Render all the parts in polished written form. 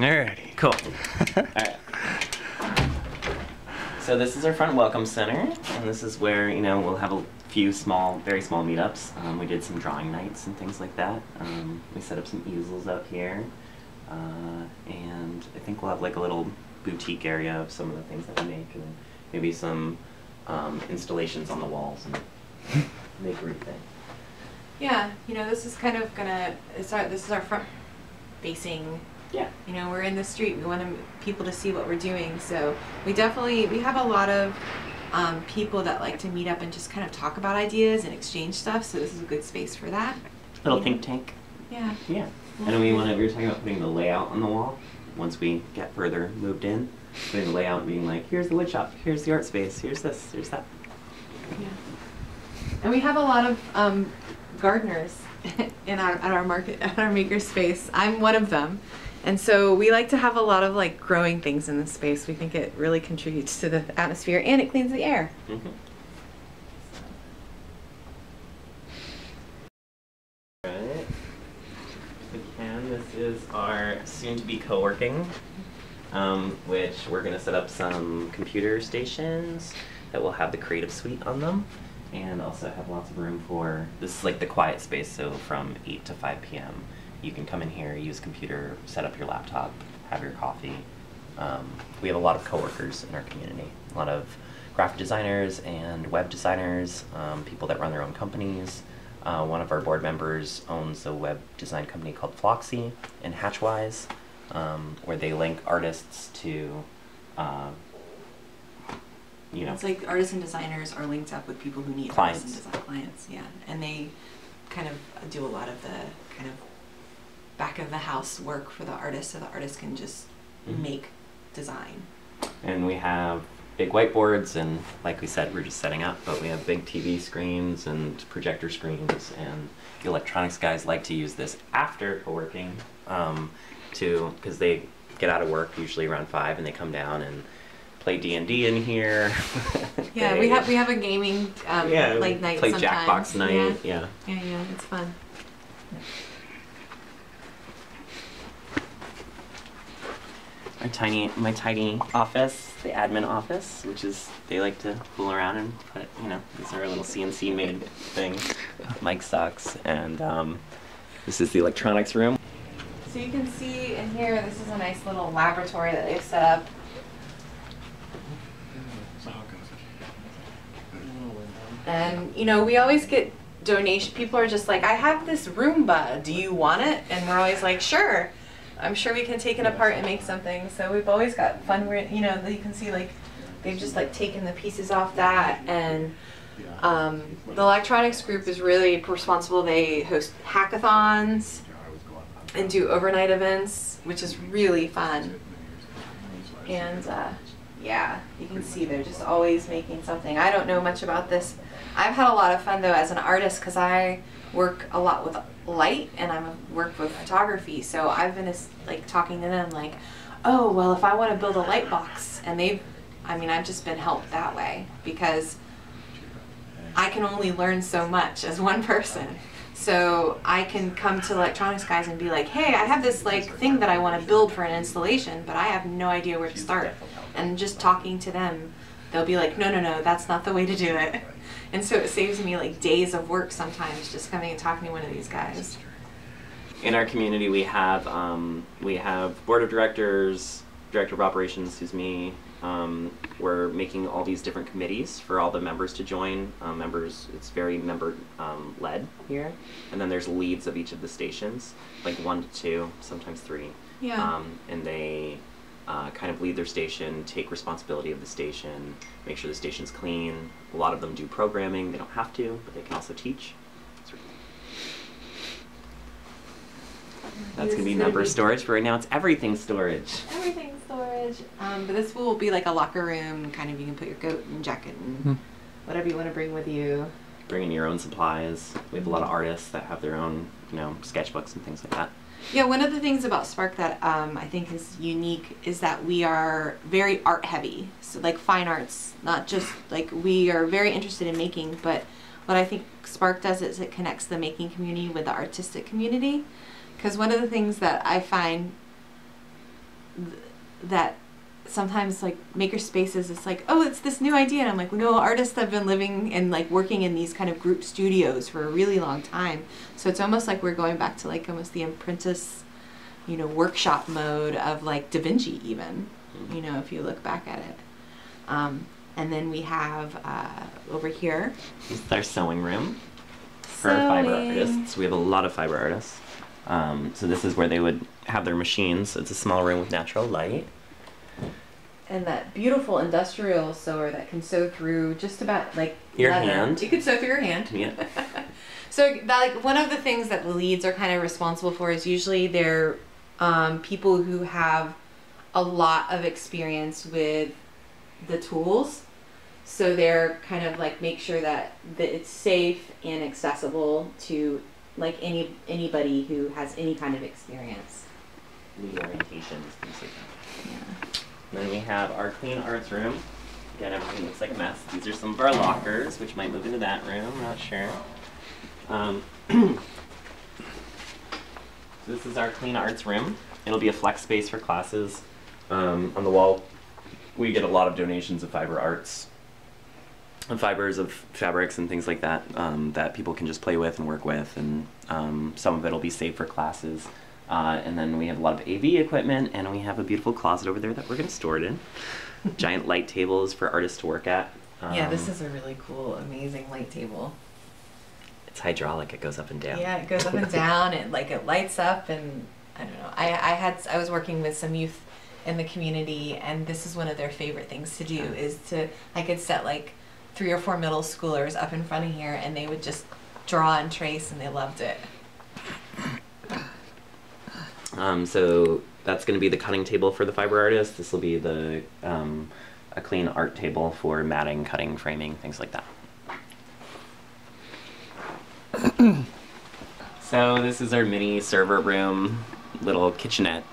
Alrighty. Cool. Alright. So this is our front welcome center, and this is where, you know, we'll have a few small, very small meetups. We did some drawing nights and things like that. We set up some easels out here, and I think we'll have like a little boutique area of some of the things that we make, and maybe some installations on the walls and make a thing. Yeah, you know, this is kind of gonna, this is our front facing. Yeah. You know, we're in the street. We want people to see what we're doing. So we have a lot of people that like to meet up and just kind of talk about ideas and exchange stuff. So this is a good space for that. Little think tank. Yeah. Yeah. And we were talking about putting the layout on the wall once we get further moved in. Putting the layout and being like, here's the woodshop, here's the art space, here's this, here's that. Yeah. And we have a lot of gardeners at our makerspace. I'm one of them. And so we like to have a lot of like growing things in this space. We think it really contributes to the atmosphere and it cleans the air. Mm-hmm. Right. Again, this is our soon-to-be co-working, which we're going to set up some computer stations that will have the creative suite on them, and also have lots of room for, this is like the quiet space, so from 8 to 5 p.m. you can come in here, use a computer, set up your laptop, have your coffee. We have a lot of coworkers in our community, a lot of graphic designers and web designers, people that run their own companies. One of our board members owns a web design company called Floxy and Hatchwise, where they link artists to, you know. It's like artists and designers are linked up with people who need clients. Artists and design clients, yeah. And they kind of do a lot of the kind of back of the house work for the artist, so the artist can just make design. And we have big whiteboards, and like we said, we're just setting up, but we have big TV screens and projector screens, and the electronics guys like to use this after co-working, because they get out of work usually around 5 and they come down and play D&D in here. Yeah, we have a gaming late night play sometimes. Jackbox night. Yeah, it's fun. My tiny office, the admin office, which is, they like to fool around and put, you know, these are a little CNC made thing, mic stocks, and this is the electronics room. So you can see in here, this is a nice little laboratory that they've set up. And, you know, we always get donation. People are just like, I have this Roomba, do you want it? And we're always like, sure. I'm sure we can take it apart and make something. So we've always got fun, you know, you can see like, they've just like taken the pieces off that. And the electronics group is really responsible. They host hackathons and do overnight events, which is really fun. And yeah, you can see they're just always making something. I don't know much about this. I've had a lot of fun though as an artist, because I work a lot with light and I work with photography. So I've been like talking to them like, oh, well, if I want to build a light box, and I've just been helped that way, because I can only learn so much as one person. So I can come to electronics guys and be like, hey, I have this like thing that I want to build for an installation, but I have no idea where to start. And just talking to them, they'll be like, no, that's not the way to do it. And so it saves me like days of work sometimes just coming and talking to one of these guys. In our community, we have board of directors, director of operations, excuse me. We're making all these different committees for all the members to join. It's very member led here. And then there's leads of each of the stations, like 1 to 2, sometimes 3. Yeah. And they kind of lead their station, take responsibility of the station, make sure the station's clean. A lot of them do programming. They don't have to, but they can also teach. That's going to be member storage. For right now, it's everything storage. Everything storage. But this will be like a locker room, kind of, you can put your coat and jacket and whatever you want to bring with you. Bring in your own supplies. We have a lot of artists that have their own, you know, sketchbooks and things like that. Yeah, one of the things about Spark that I think is unique is that we are very art heavy. So like fine arts, not just like, we are very interested in making, but what I think Spark does is it connects the making community with the artistic community. Because one of the things that I find that sometimes like maker spaces, it's like, oh, it's this new idea, and I'm like, no, artists have been living and like working in these kind of group studios for a really long time, so it's almost like we're going back to like almost the apprentice, you know, workshop mode of like Da Vinci even, you know, if you look back at it. And then we have over here, this is our sewing room for our fiber artists. We have a lot of fiber artists. So this is where they would have their machines. It's a small room with natural light. And that beautiful industrial sewer that can sew through just about like your leather. hand. You could sew through your hand. Yeah. So that, like, one of the things that the leads are kind of responsible for is usually they're people who have a lot of experience with the tools. So they're kind of like make sure that it's safe and accessible to like anybody who has any kind of experience. Lead orientations, things like that. Yeah. And then we have our clean arts room. Again, everything looks like a mess. These are some of our lockers, which might move into that room, I'm not sure. So this is our clean arts room. It'll be a flex space for classes. On the wall, we get a lot of donations of fiber arts, and fibers of fabrics and things like that, that people can just play with and work with, and some of it will be saved for classes. And then we have a lot of AV equipment, and we have a beautiful closet over there that we're going to store it in. Giant light tables for artists to work at. Yeah, this is a really cool, amazing light table. It's hydraulic, it goes up and down. Yeah, it goes up and down, and like it lights up, and I don't know. I was working with some youth in the community, and this is one of their favorite things to do, is to, I could set like 3 or 4 middle schoolers up in front of here, and they would just draw and trace, and they loved it. So that's going to be the cutting table for the fiber artist. This will be the a clean art table for matting, cutting, framing, things like that. So this is our mini server room, little kitchenette.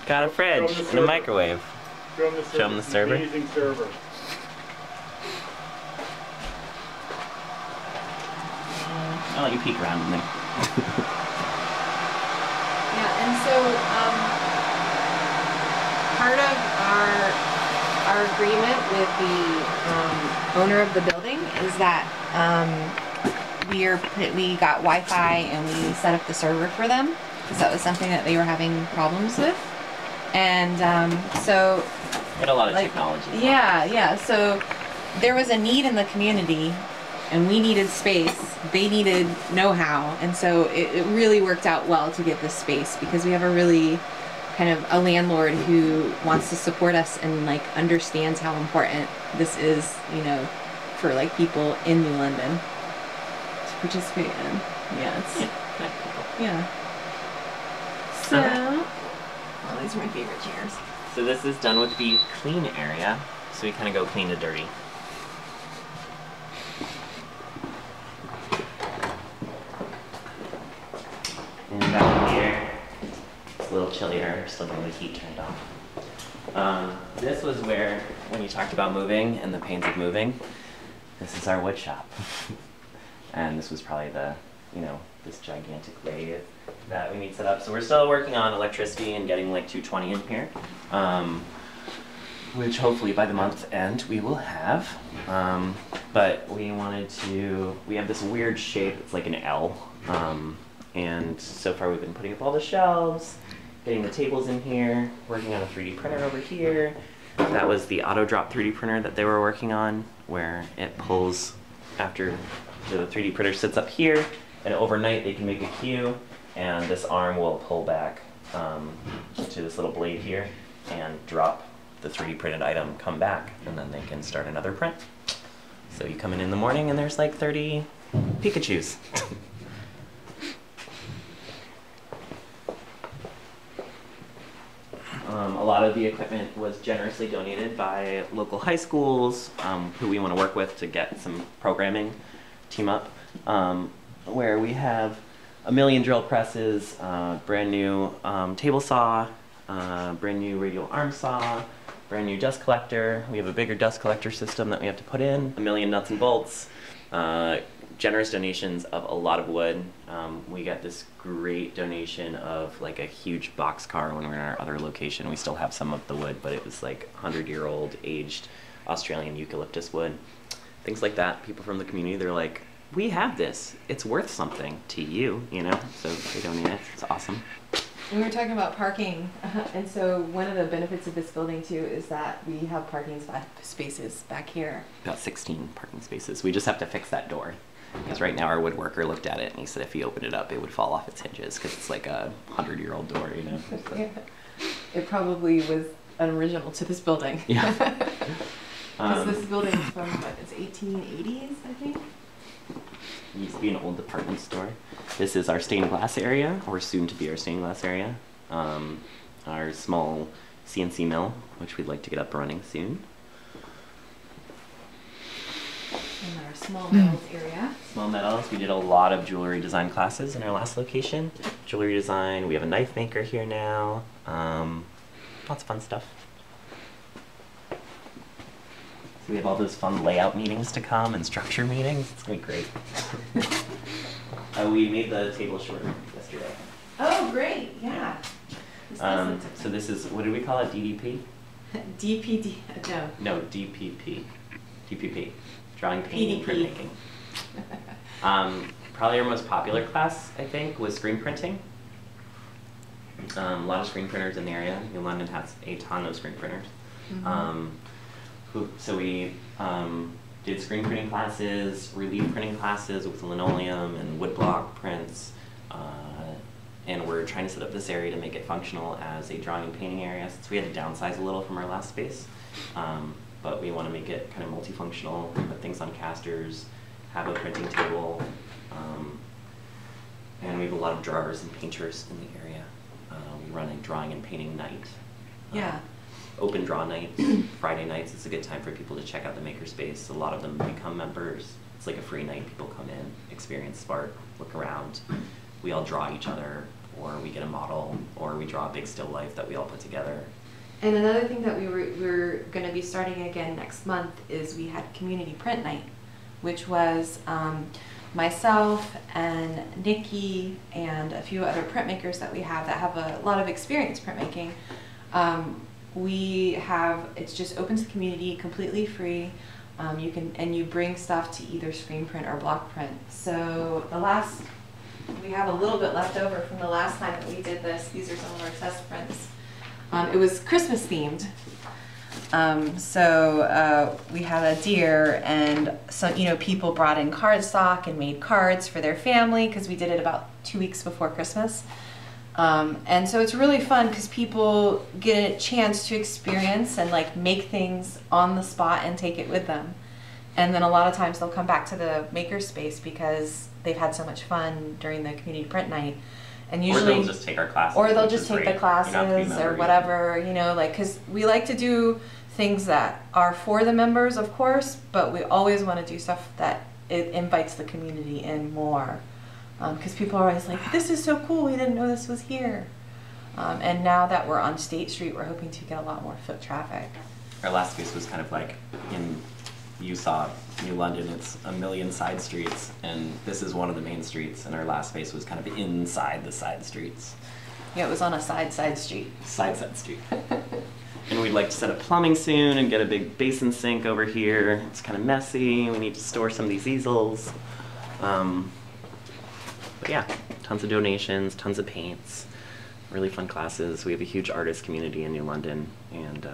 Got a fridge and a microwave. Show them the server. Amazing server. I'll let you peek around in there. Yeah, and so part of our agreement with the owner of the building is that we got Wi-Fi and we set up the server for them because that was something that they were having problems with, and so Get a lot of technology. Yeah. So there was a need in the community, and we needed space. They needed know-how, and so it really worked out well to get this space because we have a really kind of a landlord who wants to support us and like understands how important this is, you know, for like people in New London to participate in. Yeah. So, well, these are my favorite chairs. So this is done with the clean area, so we kind of go clean to dirty. And down here, it's a little chillier, still getting the heat turned off. This was where, when you talked about moving and the pains of moving, this is our wood shop. And this was probably the, you know, this gigantic lathe that we need set up. So we're still working on electricity and getting like 220 in here, which hopefully by the month end we will have. But we have this weird shape, it's like an L. And so far we've been putting up all the shelves, getting the tables in here, working on a 3D printer over here. That was the auto drop 3D printer that they were working on, where it pulls after the 3D printer sits up here, and overnight they can make a queue, and this arm will pull back to this little blade here and drop the 3D printed item, come back, and then they can start another print. So you come in the morning and there's like 30 Pikachus. A lot of the equipment was generously donated by local high schools who we want to work with to get some programming team up, where we have a million drill presses, brand new table saw, brand new radial arm saw, brand new dust collector. We have a bigger dust collector system that we have to put in, a million nuts and bolts, generous donations of a lot of wood. We got this great donation of like a huge boxcar when we were in our other location. We still have some of the wood, but it was like 100-year-old aged Australian eucalyptus wood. Things like that. People from the community, they're like, we have this. It's worth something to you, you know? So they donate it. It's awesome. We were talking about parking, and so one of the benefits of this building too is that we have parking spaces back here. About 16 parking spaces. We just have to fix that door. Because right now our woodworker looked at it and he said if he opened it up it would fall off its hinges because it's like a 100-year-old door, you know? Yeah. It probably was original to this building. Yeah. Because this building is from, what, it's 1880s, I think? It used to be an old department store. This is our stained glass area, or soon to be our stained glass area. Our small CNC mill, which we'd like to get up and running soon. And our small metals area. Small metals. We did a lot of jewelry design classes in our last location. Jewelry design. We have a knife maker here now. Lots of fun stuff. So we have all those fun layout meetings to come and structure meetings. It's going to be great. We made the table shorter yesterday. Oh, great. Yeah. So this is, what did we call it? DDP? DPD. No. No, DPP. DPP. Drawing, painting, PDP. printmaking. Probably our most popular class, I think, was screen printing. A lot of screen printers in the area. New London has a ton of screen printers. Mm-hmm. So we did screen printing classes, relief printing classes with linoleum and woodblock prints, and we're trying to set up this area to make it functional as a drawing and painting area since we had to downsize a little from our last space. But we want to make it kind of multifunctional, put things on casters, have a printing table, and we have a lot of drawers and painters in the area. We run a drawing and painting night. Yeah. Open draw nights, Friday nights. It's a good time for people to check out the makerspace. A lot of them become members. It's like a free night. People come in, experience Spark, look around. We all draw each other, or we get a model, or we draw a big still life that we all put together. And another thing that we're going to be starting again next month is we had community print night, which was myself and Nikki and a few other printmakers that we have that have a lot of experience printmaking. It's just open to the community, completely free. You bring stuff to either screen print or block print. So we have a little bit left over from the last time that we did this. These are some of our test prints. It was Christmas themed. We had a deer, and some people brought in cardstock and made cards for their family because we did it about 2 weeks before Christmas. And so it's really fun because people get a chance to experience and like make things on the spot and take it with them. And then a lot of times they'll come back to the makerspace because they've had so much fun during the community print night. And usually, or they'll just take our classes. Or they'll just take the classes or whatever, because we like to do things that are for the members, of course, but we always want to do stuff that it invites the community in more. Because people are always like, this is so cool, we didn't know this was here. And now that we're on State Street, we're hoping to get a lot more foot traffic. Our last space was kind of like you saw New London, it's a million side streets, and this is one of the main streets, and our last space was kind of inside the side streets. Yeah, it was on a side street. Side street. And we'd like to set up plumbing soon and get a big basin sink over here. It's kind of messy, we need to store some of these easels. But yeah, tons of donations, tons of paints, really fun classes. We have a huge artist community in New London, and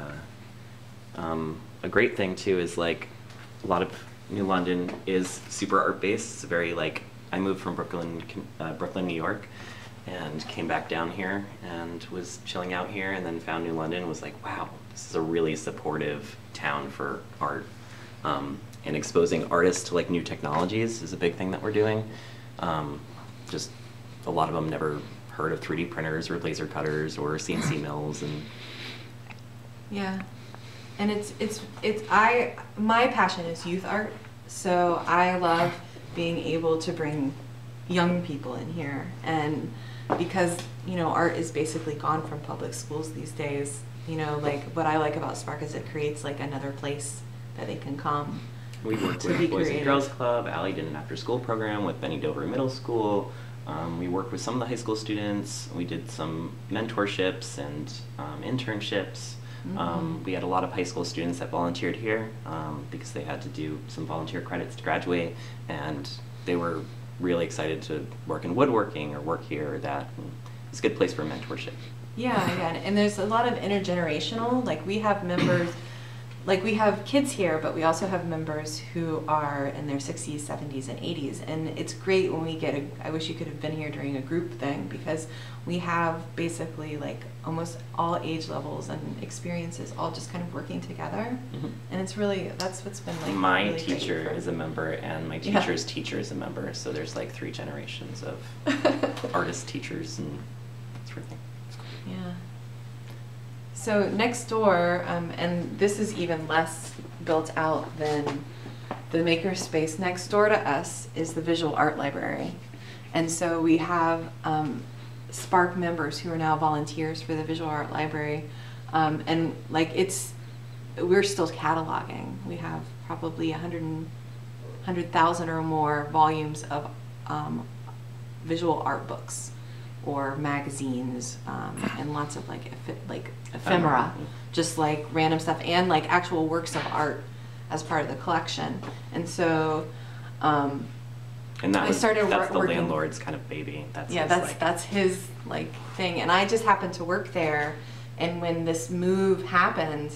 a great thing too is like a lot of New London is super art based. It's very like, I moved from Brooklyn, New York, and came back down here and was chilling out here, and then found New London and was like, wow, this is a really supportive town for art. And exposing artists to like new technologies is a big thing that we're doing. Just a lot of them never heard of 3D printers or laser cutters or CNC mills, and yeah, and my passion is youth art, so I love being able to bring young people in here, and because art is basically gone from public schools these days. Like what I like about Spark is it creates like another place that they can come. We worked with Boys and Girls Club. Allie did an after-school program with Benny Dover Middle School. We worked with some of the high school students. We did some mentorships and internships. We had a lot of high school students that volunteered here because they had to do some volunteer credits to graduate, and they were really excited to work in woodworking or work here or that. And it's a good place for mentorship. Yeah, and there's a lot of intergenerational. Like we have members, like we have kids here, but we also have members who are in their 60s, 70s, and 80s. And it's great when we get I wish you could have been here during a group thing, because we have basically like almost all age levels and experiences all just kind of working together. And it's really, that's what's been like my really teacher is a member, and my teacher's teacher is a member. So there's like 3 generations of artist teachers and that sort of thing. Yeah. So next door, and this is even less built out than the makerspace, next door to us is the visual art library. And so we have Spark members who are now volunteers for the visual art library. And like we're still cataloging. We have probably 100,000 or more volumes of visual art books or magazines, and lots of like ephemera, just like random stuff, and like actual works of art as part of the collection. And so and that's the working, landlord's kind of baby. That's his like thing. And I just happened to work there, and when this move happened,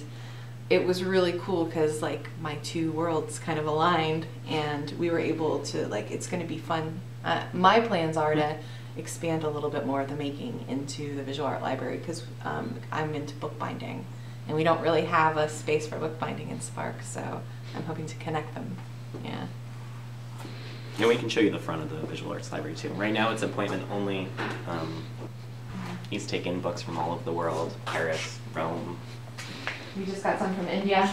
it was really cool because like my 2 worlds kind of aligned, and we were able to like, it's going to be fun. My plans are to expand a little bit more of the making into the visual art library, because I'm into bookbinding, and we don't really have a space for bookbinding in Spark, so I'm hoping to connect them. Yeah. And we can show you the front of the visual arts library too. Right now it's appointment only. He's taken books from all over the world, Paris, Rome. We just got some from India.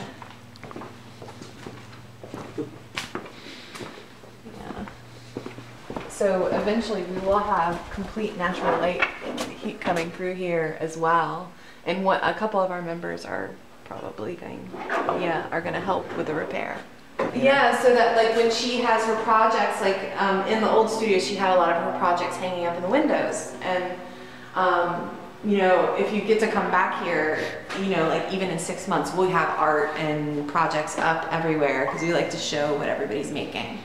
So eventually we will have complete natural light and heat coming through here as well. And what a couple of our members are probably going to help with the repair. Yeah, so that like when she has her projects, like in the old studio, she had a lot of her projects hanging up in the windows. And you know, if you get to come back here, you know, like even in 6 months, we'll have art and projects up everywhere because we like to show what everybody's making.